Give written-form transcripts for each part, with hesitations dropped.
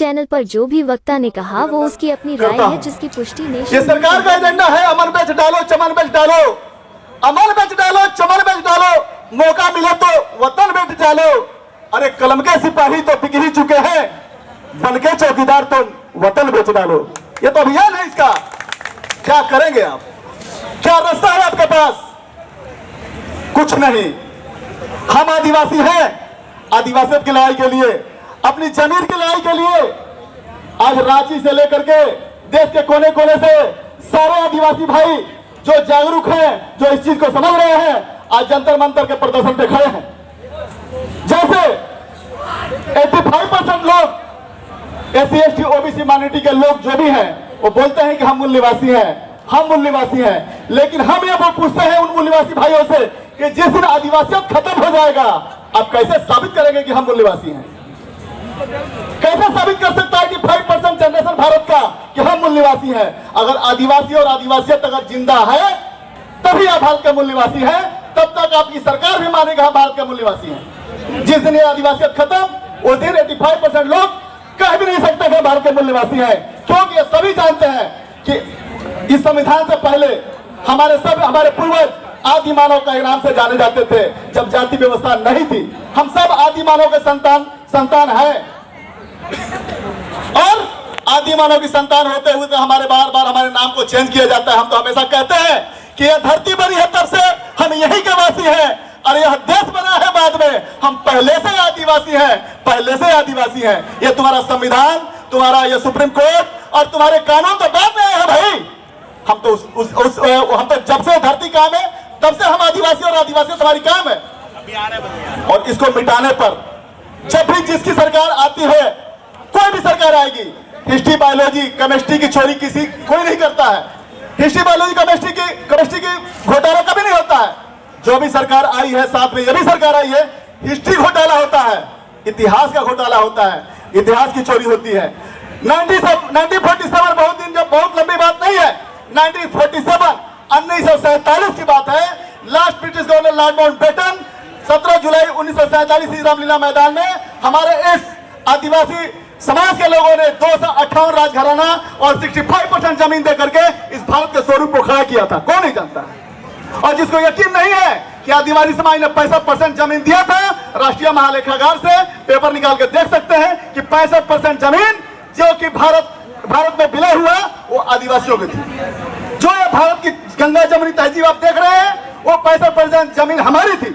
Channel पर जो भी वक्ता ने कहा वो उसकी अपनी राय है, जिसकी पुष्टि ये सरकार का एजेंडा है अमन बेच डालो चमन बेच डालो, अमन बेच डालो चमन बेच डालो, मौका मिले तो वतन बेच डालो। अरे कलम के सिपाही तो बिक ही चुके हैं, बन के चौकीदार तो वतन बेच डालो। ये तो अभियान है इसका। क्या करेंगे आप? क्या रास्ता है आपके पास? कुछ नहीं। हम आदिवासी हैं, आदिवासियों की लड़ाई के लिए, अपनी जमीन की लड़ाई के लिए आज रांची से लेकर के देश के कोने कोने से सारे आदिवासी भाई जो जागरूक हैं, जो इस चीज को समझ रहे हैं, आज जंतर मंतर के प्रदर्शन पे खड़े हैं। जैसे 85% लोग SC ST OBC माइनॉरिटी के लोग जो भी हैं वो बोलते हैं कि हम मूल निवासी हैं, हम मूल निवासी हैं, लेकिन हम ये पूछते हैं उन मूल निवासी भाइयों से कि जिस दिन आदिवासियत खत्म हो जाएगा आप कैसे साबित करेंगे कि हम मूल निवासी हैं? कैसे साबित कर सकता है कि 5% जनरेशन भारत का कि हम मूल निवासी हैं? अगर आदिवासी और आदिवासियत अगर जिंदा है तभी आप भारत के मूल निवासी हैं, तब तक आपकी सरकार भी मानेगा हम भारत के मूल निवासी हैं। जिस दिन ये आदिवासियत खत्म उस दिन 85% लोग कह भी नहीं सकते कि भारत के मूल निवासी हैं, क्योंकि ये सभी जानते हैं कि इस संविधान से पहले हमारे पूर्वज आदि मानव का नाम से जाने जाते थे, जब जाति व्यवस्था नहीं थी। हम सब आदि मानव के संतान है, और आदि मानव की संतान होते हुए तो हमारे बार बार हमारे नाम को चेंज किया जाता है। हम तो हमेशा कहते हैं कि यह धरती बनी है तब से हम यही के वासी हैं, और यह देश बना है बाद में, हम पहले से आदिवासी हैं, पहले से आदिवासी हैं। ये तुम्हारा संविधान, तुम्हारा ये सुप्रीम कोर्ट और तुम्हारे कानून तो बाद में आए हैं भाई। हम तो हम तो जब से धरती काम है तब से हम आदिवासी, और आदिवासी तुम्हारी काम है। और इसको मिटाने पर जब भी जिसकी सरकार आती है, कोई भी सरकार आएगी, हिस्ट्री बायोलॉजी केमिस्ट्री की चोरी कोई नहीं करता है। हिस्ट्री बायोलॉजी केमिस्ट्री की घोटाला कभी नहीं होता है। जो भी सरकार आई है, साथ में ये भी सरकार आई है, हिस्ट्री घोटाला होता है, इतिहास का घोटाला होता है, इतिहास की चोरी होती है। 1947 बहुत लंबी बात नहीं है। 1947 की बात है। Last British governor Lord Mountbatten 17 जुलाई 1947 रामलीला मैदान में हमारे इस आदिवासी समाज के लोगों ने 258 राजघराना और 65% जमीन दे करके इस भारत के स्वरूप को खड़ा किया था। कौन नहीं जानता है? और जिसको यकीन नहीं है कि आदिवासी समाज ने 65% जमीन दिया था, राष्ट्रीय महालेखागार से पेपर निकाल के देख सकते हैं कि 65% जमीन जो कि भारत में विलय हुआ वो आदिवासियों की थी। जो ये भारत की गंगा जमुनी तहजीब आप देख रहे हैं वो 65% जमीन हमारी थी।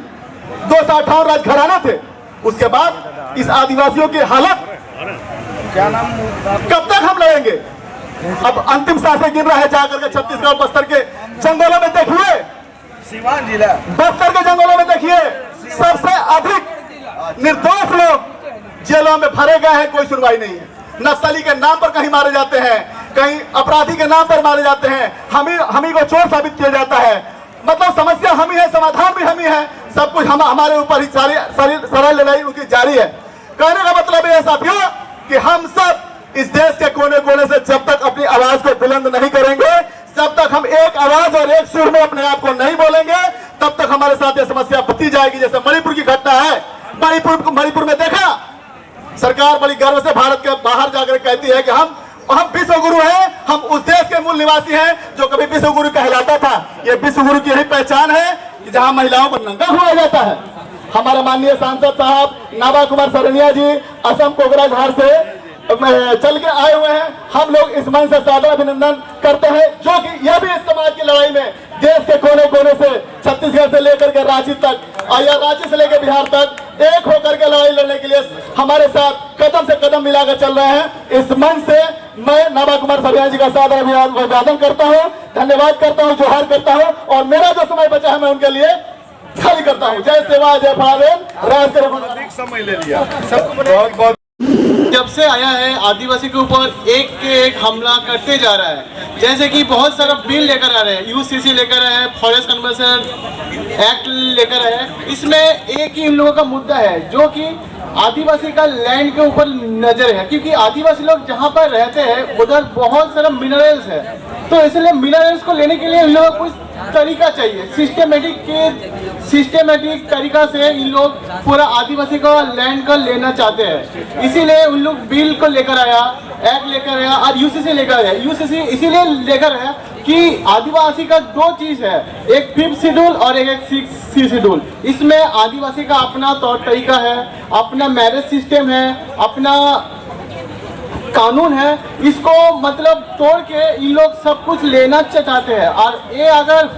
258 राजघराने थे। उसके बाद इस आदिवासियों की हालत क्या नाम, कब तक हम लड़ेंगे? अब अंतिम सांसें गिर रहा है जाकर के छत्तीसगढ़ बस्तर के जंगलों में देखिए, सीवान जिला बस्तर के जंगलों में देखिए, सबसे अधिक निर्दोष लोग जेलों में भरे गए हैं, कोई सुनवाई नहीं है। नक्सली के नाम पर कहीं मारे जाते हैं, कहीं अपराधी के नाम पर मारे जाते हैं, हम ही को चोर साबित किया जाता है। मतलब समस्या हम ही है, समाधान भी हम ही है, सब कुछ हमारे ऊपर ही सारी लड़ाई उनकी जारी है। कहने का मतलब है साथियों कि हम सब इस देश के कोने कोने से जब तक अपनी आवाज को बुलंद नहीं करेंगे, जब तक हम एक आवाज और एक सुर में अपने आप को नहीं बोलेंगे, तब तक हमारे साथ ये समस्या बढ़ती जाएगी। जैसे मणिपुर की घटना है, मणिपुर में देखा, सरकार बड़ी गर्व से भारत के बाहर जाकर कहती है कि हम विश्व गुरु हैं, हम उस देश के मूल निवासी हैं जो कभी विश्व गुरु कहलाता था। ये विश्व गुरु की यही पहचान है कि जहां महिलाओं को नंगा हुआ जाता है। हमारे माननीय सांसद साहब नाभा कुमार सरनिया जी असम कोकराझार से चल के आए हुए हैं। हम लोग इस मंच से सादर अभिनंदन करते हैं, जो कि यह भी इस समाज की लड़ाई में देश के कोने कोने से छत्तीसगढ़ से लेकर के रांची तक और या रांची से लेकर बिहार तक एक होकर के लड़ाई लड़ने के लिए हमारे साथ कदम से कदम मिलाकर चल रहे हैं। इस मंच से मैं नाभा कुमार सरनिया जी का सादर अभिवादन करता हूँ, धन्यवाद करता हूँ, जोहार करता हूँ, और मेरा जो समय बचा है मैं उनके लिए खाली करता हूँ। जय सेवा, जय भारत, राज करें। समय ले लिया सबको बहुत बहुत। जब से आया है आदिवासी के ऊपर एक के एक हमला करते जा रहा है। जैसे कि बहुत सारा बिल लेकर आ रहे हैं, यूसीसी लेकर आए हैं, फॉरेस्ट कन्वर्जन एक्ट लेकर आए हैं। इसमें एक ही इन लोगों का मुद्दा है जो कि आदिवासी का लैंड के ऊपर नजर है, क्योंकि आदिवासी लोग जहाँ पर रहते हैं उधर बहुत सारा मिनरल्स है। तो इसलिए मिनरल्स को लेने के लिए इन लोगों को कुछ तरीका चाहिए, सिस्टेमेटिक तरीका से इन लोग पूरा आदिवासी का लैंड को लेना चाहते हैं। इसीलिए उन लोग बिल को लेकर आया, एक्ट लेकर आया और यूसीसी लेकर आया। यूसीसी इसीलिए लेकर आया कि आदिवासी का दो चीज है, एक 5th शेड्यूल और एक 6th शेड्यूल। इसमें आदिवासी का अपना तौर तरीका है, अपना मैरिज सिस्टम है, अपना कानून है, इसको मतलब तोड़ के इन लोग सब कुछ लेना चाहते हैं। और ये अगर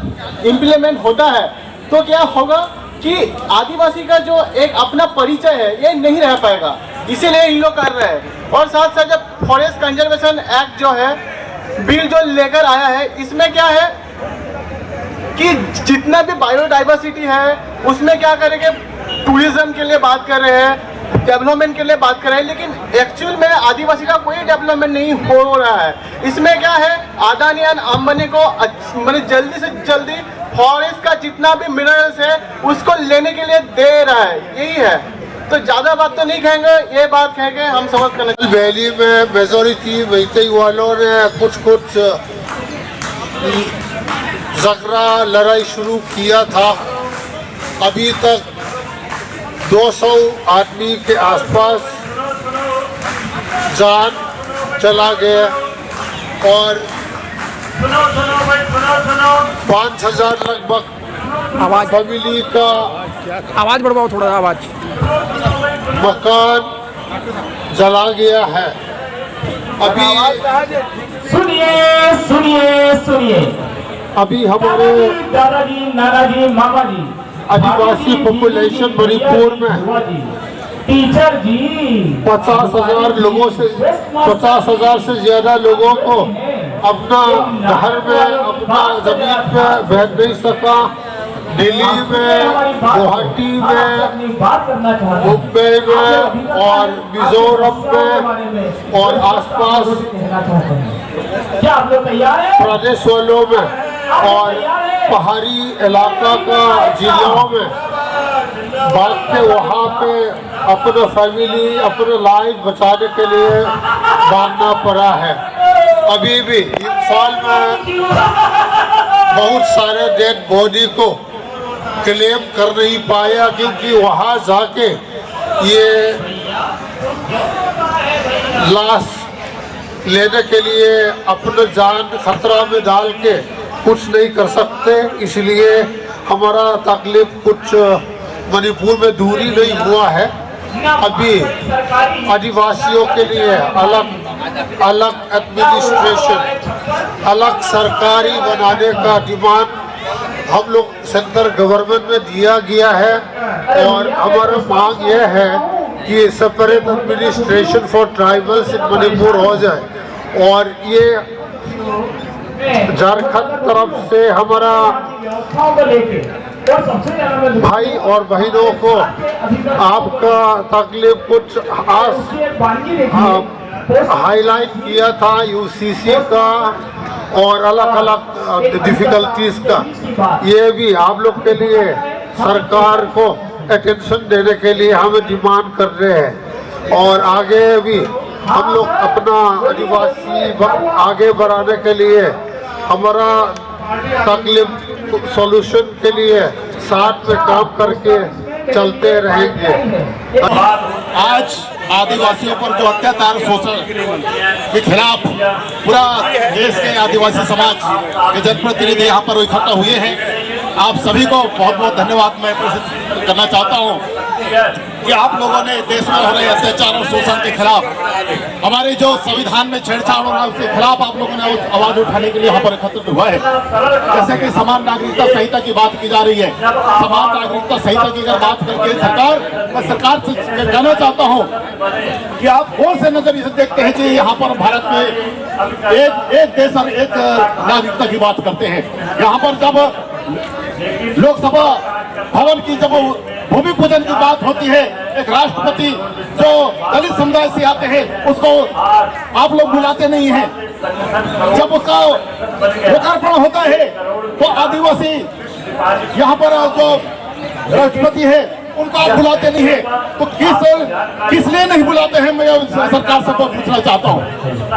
इम्प्लीमेंट होता है तो क्या होगा कि आदिवासी का जो एक अपना परिचय है ये नहीं रह पाएगा, इसीलिए इन लोग कर रहे हैं। और साथ साथ जब फॉरेस्ट कंजर्वेशन एक्ट जो है बिल जो लेकर आया है, इसमें क्या है कि जितना भी बायोडाइवर्सिटी है उसमें क्या करेंगे, टूरिज्म के लिए बात कर रहे हैं, डेवलपमेंट के लिए बात कर रहे हैं, लेकिन एक्चुअल में आदिवासी का कोई डेवलपमेंट नहीं हो रहा है। इसमें क्या है, अदानी और अंबानी को मतलब जल्दी से जल्दी फॉरेस्ट का जितना भी मिनरल्स है उसको लेने के लिए दे रहा है, यही है। तो ज़्यादा बात तो नहीं कहेंगे, ये बात कह के हम समाप्त करना। वैली में मेजोरिटी मैतेई वालों ने कुछ झगड़ा लड़ाई शुरू किया था। अभी तक 200 आदमी के आसपास जान चला गया और 5000 लगभग आवाज फैमिली का आवाज बढ़वाओ थोड़ा आवाज। मकान जला गया है। अभी सुनिए अभी हमारे दादाजी, नानाजी, मामा जी, आदिवासी पॉपुलेशन मणिपुर में टीचर जी 50,000 लोगों से 50,000 से ज्यादा लोगों को अपना घर में, अपना जमीन में बैठ नहीं सका। दिल्ली में, गुवाहाटी में, मुंबई में और मिजोरम में और आसपास क्या आप लोग तैयार हैं? प्रदेश वालों में और पहाड़ी इलाका का जिलों में भाग के वहाँ पे अपना फैमिली, अपना लाइफ बचाने के लिए भागना पड़ा है। अभी भी इंफाल में बहुत सारे डेड बॉडी को क्लेम कर नहीं पाया, क्योंकि वहाँ जाके ये लाश लेने के लिए अपना जान खतरा में डाल के कुछ नहीं कर सकते। इसलिए हमारा तकलीफ कुछ मणिपुर में दूरी नहीं हुआ है। अभी आदिवासियों के लिए अलग एडमिनिस्ट्रेशन, अलग सरकारी बनाने का डिमांड हम लोग सेंट्रल गवर्नमेंट में दिया गया है। और हमारा मांग यह है कि separate administration for tribals in Manipur हो जाए। और ये झारखंड तरफ से हमारा भाई और बहनों को आपका तकलीफ कुछ हाईलाइट किया था यूसीसी का और अलग अलग डिफिकल्टीज का। ये भी आप लोग के लिए सरकार को अटेंशन देने के लिए हम डिमांड कर रहे हैं। और आगे भी हम लोग अपना आदिवासी आगे बढ़ाने के लिए हमारा तकलीफ सॉल्यूशन के लिए साथ में काम करके चलते रहेंगे। आज आदिवासियों पर जो अत्याचार शोषण के खिलाफ पूरा देश के आदिवासी समाज के जनप्रतिनिधि यहाँ पर इकट्ठा हुए हैं। आप सभी को बहुत बहुत धन्यवाद मैं प्रस्तुत करना चाहता हूँ कि आप लोगों ने देश में हो रहे अत्याचार और शोषण के खिलाफ, हमारे जो संविधान में छेड़छाड़ हो रहा है उसके खिलाफ आप लोगों ने आवाज उठाने के लिए यहाँ पर एकत्रित हुआ है। जैसे कि समान नागरिकता संहिता की बात की जा रही है, समान नागरिकता संहिता की अगर बात करके मैं सरकार से कहना चाहता हूँ कि आप कौन से नजरिए से देखते हैं कि यहाँ पर भारत में एक देश और एक नागरिकता की बात करते हैं। यहाँ पर जब लोकसभा भवन की जब भूमि पूजन की बात होती है, एक राष्ट्रपति जो दलित समुदाय से आते हैं उसको आप लोग बुलाते नहीं हैं। जब उसका लोकार्पण होता है तो आदिवासी यहाँ पर जो राष्ट्रपति है उनको आप बुलाते नहीं है, तो किस लिए नहीं बुलाते हैं, मैं सरकार से पूछना चाहता हूँ।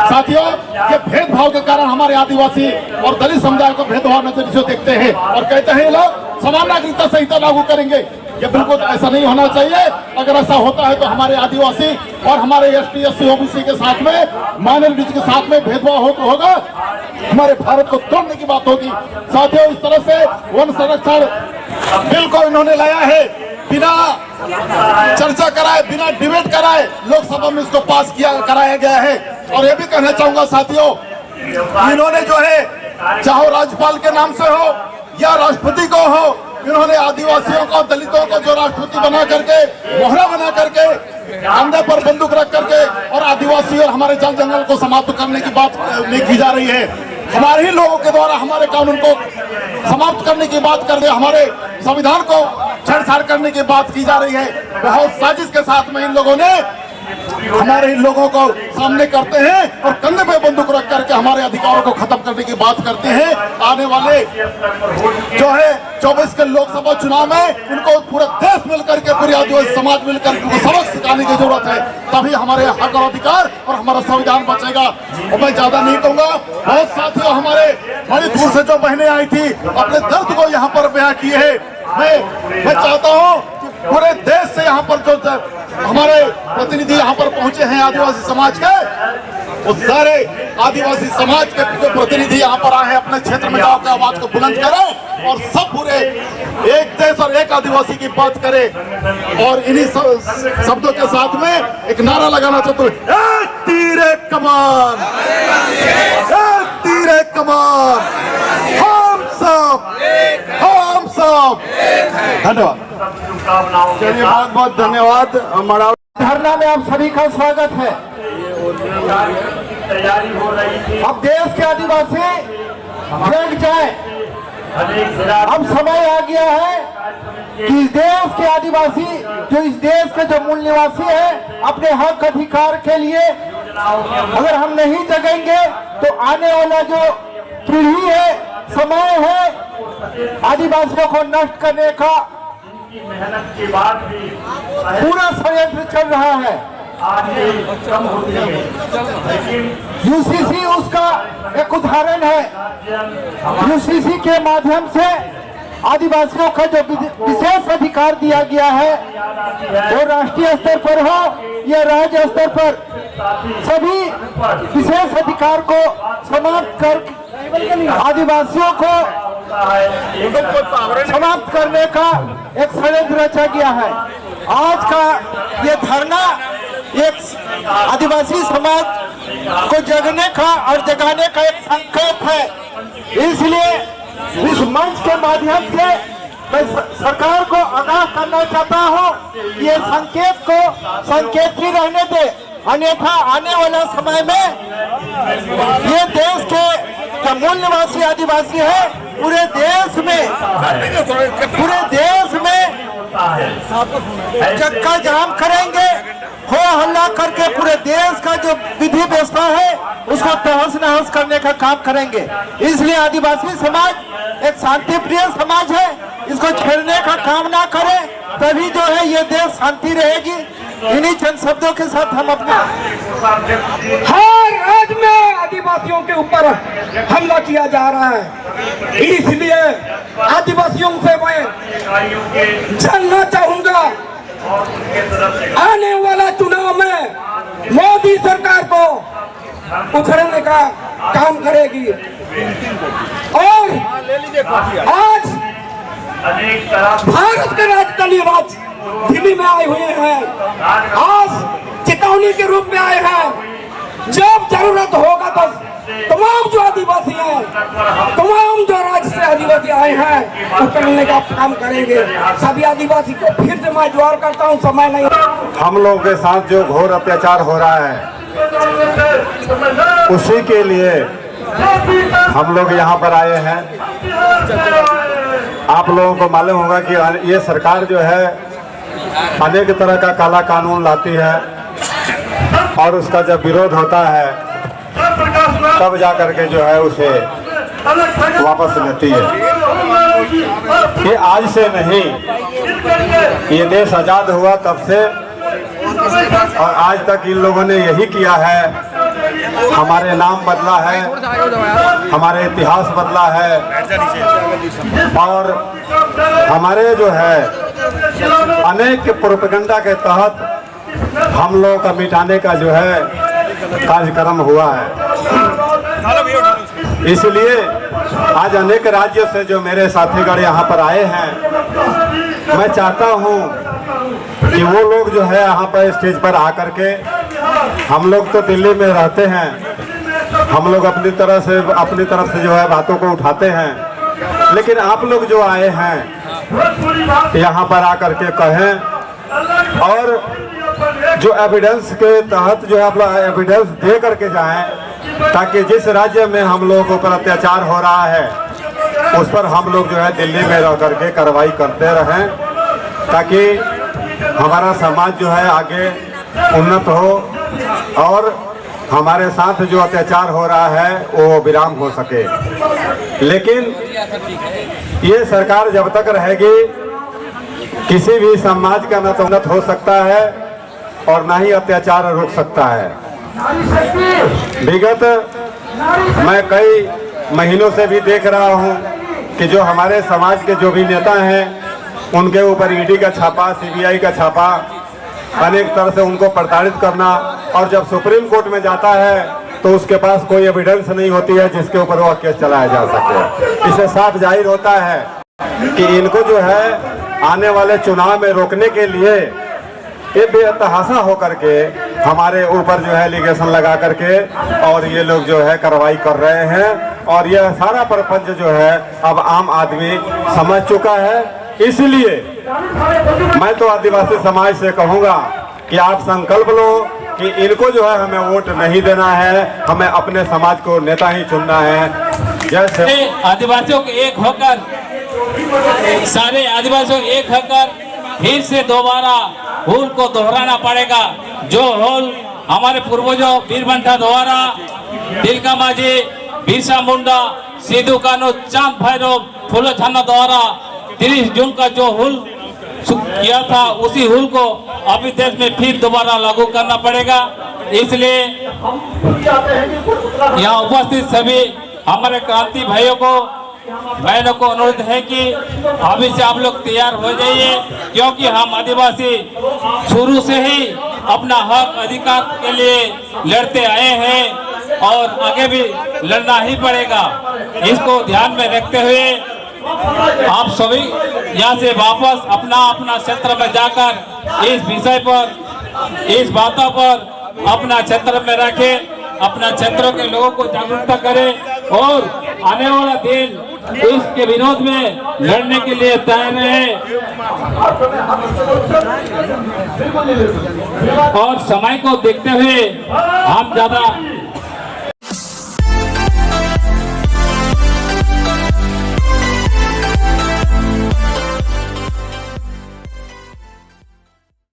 साथियों, ये भेदभाव के कारण हमारे आदिवासी और दलित समुदाय को भेदभाव नजरिए से देखते हैं और कहते हैं ये लोग समान नागरिकता संहिता लागू करेंगे। ये बिल्कुल ऐसा नहीं होना चाहिए। अगर ऐसा होता है तो हमारे आदिवासी और हमारे एसटी, एससी, ओबीसी के साथ में, माइनॉरिटी के साथ में भेदभाव होगा, हमारे भारत को तोड़ने की बात होगी। साथियों, इस तरह से वन संरक्षण बिल को इन्होंने लाया है, बिना चर्चा कराए, बिना डिबेट कराए लोकसभा में इसको पास कराया गया है। और ये भी कहना चाहूंगा साथियों, इन्होंने जो है, चाहे राज्यपाल के नाम से हो या राष्ट्रपति को हो, इन्होंने आदिवासियों को, दलितों को जो राष्ट्रपति बना करके, मोहरा बना करके, कंधे पर बंदूक रख करके और आदिवासी और हमारे जल जंगल को समाप्त करने की बात नहीं की जा रही है। हमारे ही लोगों के द्वारा हमारे कानून को समाप्त करने की बात कर रहे, हमारे संविधान को छेड़छाड़ करने की बात की जा रही है। बहुत साजिश के साथ में इन लोगों ने हमारे इन लोगों को सामने करते हैं और कंधे पे बंदूक रख करके हमारे अधिकारों को खत्म करने की बात करते हैं। आने वाले जो है 24 के लोकसभा चुनाव में इनको पूरा देश मिलकर के, पूरी आदिवासी समाज मिलकर इनको सबक सिखाने की जरूरत है, तभी हमारे हक और अधिकार और हमारा संविधान बचेगा। और मैं ज्यादा नहीं कहूंगा। बहुत साथियों, हमारे मणिपुर से जो बहनें आई थी अपने दर्द को यहाँ पर बयां किए है। मैं चाहता हूँ कि पूरे देश से यहाँ पर जो हमारे प्रतिनिधि यहाँ पर पहुंचे हैं आदिवासी समाज के, वो सारे आदिवासी समाज के जो प्रतिनिधि यहाँ पर आए हैं, अपने क्षेत्र में जाकर आवाज को बुलंद करें और सब पूरे एक देश और एक आदिवासी की बात करें। और इन्हीं शब्दों के साथ में एक नारा लगाना चाहता हूँ, एक तीर एक कमान, एक तीर एक कमान, हम सब, हम सब। धन्यवाद। चलिए, बहुत बहुत धन्यवाद। हमारा धरना में आप सभी का स्वागत है। अब देश के आदिवासी जाग जाए। अब समय आ गया है कि देश के आदिवासी, जो इस देश के जो मूल निवासी है, अपने हक अधिकार के लिए अगर हम नहीं जगेंगे तो आने वाला जो पीढ़ी है, समय है, आदिवासियों को नष्ट करने का मेहनत के बाद भी पूरा षड्यंत्र चल रहा है। कम होती है, लेकिन यूसीसी उसका एक उदाहरण है। यूसीसी के माध्यम से आदिवासियों का जो विशेष अधिकार दिया गया है, वो राष्ट्रीय स्तर पर हो या राज्य स्तर पर, सभी विशेष अधिकार को समाप्त कर आदिवासियों को समाप्त करने का एक षड्यंत्र रचा गया है। आज का ये धरना एक आदिवासी समाज को जगने का और जगाने का एक संकेत है। इसलिए इस मंच के माध्यम से मैं सरकार को आगाह करना चाहता हूँ, ये संकेत को संकेत ही रहने दे, अन्यथा आने वाला समय में ये देश के जो मूल निवासी आदिवासी है, पूरे देश में चक्का जाम करेंगे, हो हल्ला करके पूरे देश का जो विधि व्यवस्था है उसको तहस नहस करने का काम करेंगे। इसलिए आदिवासी समाज एक शांति प्रिय समाज है, इसको छेड़ने का काम ना करे, तभी जो है ये देश शांति रहेगी। इन्हीं चंद शब्दों के साथ हम अपने हर राज्य में आदिवासियों के ऊपर हमला किया जा रहा है। इसलिए आदिवासियों से मैं जानना चाहूंगा, आने वाला चुनाव में मोदी सरकार को उखड़ने का काम करेगी। और आज भारत के राजधानी दिल्ली में आए हुए हैं, आज चेतावनी के रूप में आए हैं। जब जरूरत होगा तो तमाम जो आदिवासी हैं, तमाम जो राज्य से आदिवासी आए हैं, उकड़ने का काम करेंगे। सभी आदिवासी को फिर से मैं जोर करता हूँ, समय नहीं। हम लोगों के साथ जो घोर अत्याचार हो रहा है, उसी के लिए हम लोग यहाँ पर आए हैं। आप लोगों को मालूम होगा कि ये सरकार जो है अनेक तरह का काला कानून लाती है और उसका जब विरोध होता है तब जा करके जो है उसे वापस लेती है। कि आज से नहीं, ये देश आज़ाद हुआ तब से और आज तक इन लोगों ने यही किया है। हमारे नाम बदला है, हमारे इतिहास बदला है और हमारे जो है अनेक प्रोपेगेंडा के तहत हम लोगों का मिटाने का जो है कार्यक्रम हुआ है। इसलिए आज अनेक राज्यों से जो मेरे साथीगण यहाँ पर आए हैं, मैं चाहता हूँ कि वो लोग जो है यहाँ पर स्टेज पर आकर के, हम लोग तो दिल्ली में रहते हैं, हम लोग अपनी तरफ से जो है बातों को उठाते हैं, लेकिन आप लोग जो आए हैं यहाँ पर आकर के कहें और जो एविडेंस के तहत जो है आप लोग एविडेंस दे करके जाएं, ताकि जिस राज्य में हम लोगों के ऊपर अत्याचार हो रहा है उस पर हम लोग जो है दिल्ली में रह करके कार्रवाई करते रहें, ताकि हमारा समाज जो है आगे उन्नत हो और हमारे साथ जो अत्याचार हो रहा है वो विराम हो सके। लेकिन ये सरकार जब तक रहेगी किसी भी समाज का न तो उन्नत हो सकता है और ना ही अत्याचार रुक सकता है। विगत मैं कई महीनों से भी देख रहा हूं कि जो हमारे समाज के जो भी नेता हैं उनके ऊपर ईडी का छापा, सीबीआई का छापा, अनेक तरह से उनको प्रताड़ित करना, और जब सुप्रीम कोर्ट में जाता है तो उसके पास कोई एविडेंस नहीं होती है जिसके ऊपर वह केस चलाया जा सके। इससे साफ जाहिर होता है कि इनको जो है आने वाले चुनाव में रोकने के लिए ये बेतहाशा होकर के हमारे ऊपर जो है एलिगेशन लगा करके और ये लोग जो है कार्रवाई कर रहे हैं, और यह सारा प्रपंच जो है अब आम आदमी समझ चुका है। इसलिए मैं तो आदिवासी समाज से कहूँगा कि आप संकल्प लो कि इनको जो है हमें वोट नहीं देना है, हमें अपने समाज को नेता ही चुनना है। जैसे आदिवासियों के एक होकर, सारे आदिवासियों एक होकर फिर से दोबारा हुल को दोहराना पड़ेगा। जो हुल हमारे पूर्वजों बीरबंटा द्वारा, तिलका माझी, बिरसा मुंडा, सिद्धू कान्हू, चांद भैरव, फूलो छन्ना द्वारा 30 जून का जो हुल किया था, उसी हुल को अभी देश में फिर दोबारा लागू करना पड़ेगा। इसलिए यहाँ उपस्थित सभी हमारे क्रांति भाइयों को, बहनों को अनुरोध है कि अभी से आप लोग तैयार हो जाइए, क्योंकि हम आदिवासी शुरू से ही अपना हक अधिकार के लिए लड़ते आए हैं और आगे भी लड़ना ही पड़ेगा। इसको ध्यान में रखते हुए आप सभी यहाँ से वापस अपना अपना क्षेत्र में जाकर इस विषय पर, इस बातों पर अपना क्षेत्र में रखें, अपना क्षेत्रों के लोगों को जागरूकता करें और आने वाला दिन इसके विरोध में लड़ने के लिए तैयार रहे। और समय को देखते हुए हम ज्यादा